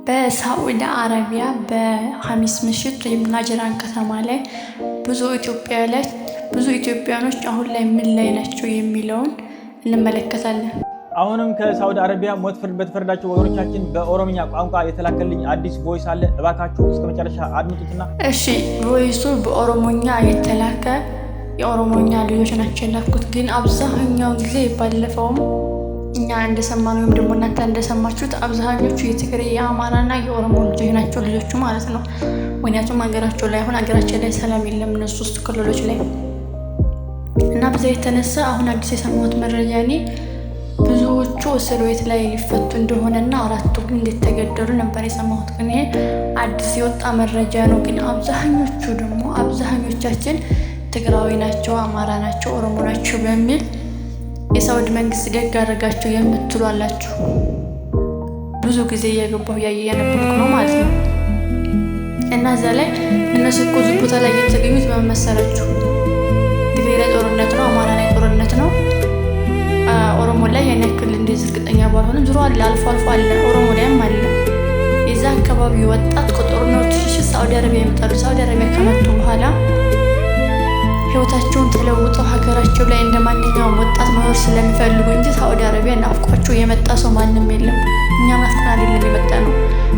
በሳዑዲ አረቢያ በሐሚስ ምሽት ናጅራን ከተማ ላይ ብዙ ኢትዮጵያኖች አሁን ላይ ምን ላይ ናቸው የሚለውን እንመለከታለን። አሁንም ከሳዑዲ አረቢያ ሞት ፍርድ በተፈረዳቸው ወገኖቻችን በኦሮምኛ ቋንቋ የተላከልኝ አዲስ ቮይስ አለ። እባካችሁ እስከ መጨረሻ አድምጡትና። እሺ፣ ቮይሱ በኦሮሞኛ የተላከ የኦሮሞኛ ልጆች ናቸው የላኩት። ግን አብዛኛው ጊዜ ባለፈውም እኛ እንደሰማነው ወይም ደግሞ እናንተ እንደሰማችሁት አብዛኞቹ የትግሬ የአማራና የኦሮሞ ልጆች ናቸው፣ ልጆቹ ማለት ነው። ምክንያቱም ሀገራቸው ላይ አሁን ሀገራችን ላይ ሰላም የለም እነሱ ውስጥ ክልሎች ላይ እና በዛ የተነሳ አሁን አዲስ የሰማሁት መረጃ እኔ ብዙዎቹ እስር ቤት ላይ ሊፈቱ እንደሆነና 4ቱ ግን እንደተገደሉ ነበር የሰማሁት። ግን ይሄ አዲስ የወጣ መረጃ ነው። ግን አብዛኞቻችን ትግራዊ ናቸው፣ አማራ ናቸው፣ ኦሮሞ ናቸው በሚል የሳውዲ መንግስት ደግ አደረጋቸው የምትሉ አላችሁ። ብዙ ጊዜ እየገባሁ ያነበብኩ ነው ማለት ነው። እና እዛ ላይ እነሱ እኮ እዚህ ቦታ ላይ የተገኙት በመመሰላችሁ ትግሬ ላይ ጦርነት ነው፣ አማራ ላይ ጦርነት ነው፣ ኦሮሞ ላይ ያን ያክል እንደዚህ እርግጠኛ ባልሆንም ዙሮ አለ፣ አልፎ አለ፣ ኦሮሞ ላይም አለ። የዛ አካባቢ ወጣት ከጦርነቱ ሽሽ ሳውዲ አረቢያ ይመጣሉ። ሳውዲ አረቢያ ከመጡ በኋላ ህይወታቸውን ተለውጠው ሀገራቸው ላይ እንደማንኛውም ወጣት መኖር ስለሚፈልጉ እንጂ ሳውዲ አረቢያ ናፍቋቸው የመጣ ሰው ማንም የለም። እኛ ናፍቀን አይደለም የመጣ ነው።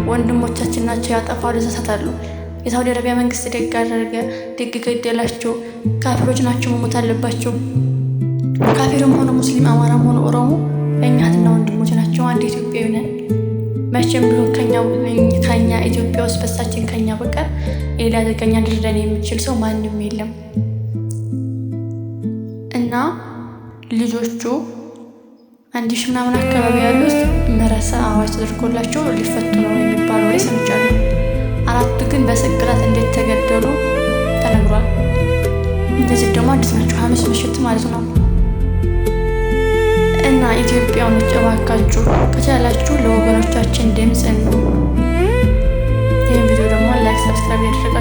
ወንድሞቻችን ናቸው ያጠፋሉ፣ ይሳሳታሉ። የሳውዲ አረቢያ መንግስት ደግ አደረገ፣ ደግ ገደላቸው። ካፊሮች ናቸው መሞት አለባቸው። ካፊርም ሆነ ሙስሊም፣ አማራም ሆነ ኦሮሞ እኛ እህትና ወንድሞች ናቸው። አንድ ኢትዮጵያዊ ነን። መቼም ቢሆን ከኛ ኢትዮጵያ ውስጥ በሳችን ከኛ በቀር ሌላ ዘገኛ ሊረዳን የሚችል ሰው ማንም የለም። እና ልጆቹ 1000 ምናምን አካባቢ ያሉት መረሳ አዋጅ ተደርጎላቸው ሊፈቱ ነው የሚባል ወሬ ሰምቻለሁ። 4ቱ ግን በስቅላት እንዴት ተገደሉ ተነግሯል። እነዚህ ደግሞ አዲስ ናቸው፣ ሐሙስ ምሽት ማለት ነው። እና ኢትዮጵያኖች እባካችሁ ከቻላችሁ ለወገኖቻችን ድምፅ ነው። ይህን ቪዲዮ ደግሞ ላይክ፣ ሰብስክራይብ ያደረጋችሁ